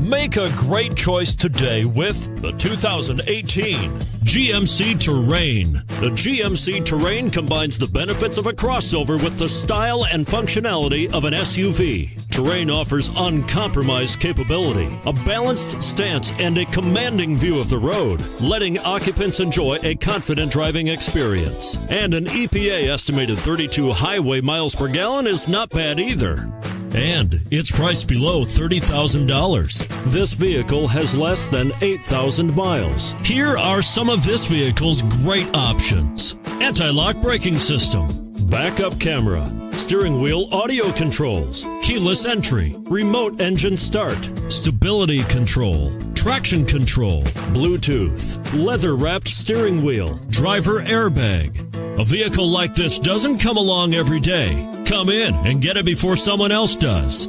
Make a great choice today with the 2018 GMC Terrain. The GMC Terrain combines the benefits of a crossover with the style and functionality of an SUV. Terrain offers uncompromised capability, a balanced stance, and a commanding view of the road, letting occupants enjoy a confident driving experience. And an EPA estimated 32 highway miles per gallon is not bad either. And it's priced below $30,000. This vehicle has less than 8,000 miles. Here are some of this vehicle's great options: anti-lock braking system, backup camera, steering wheel audio controls, keyless entry, remote engine start, stability control, traction control, Bluetooth, leather-wrapped steering wheel, driver airbag. A vehicle like this doesn't come along every day. Come in and get it before someone else does.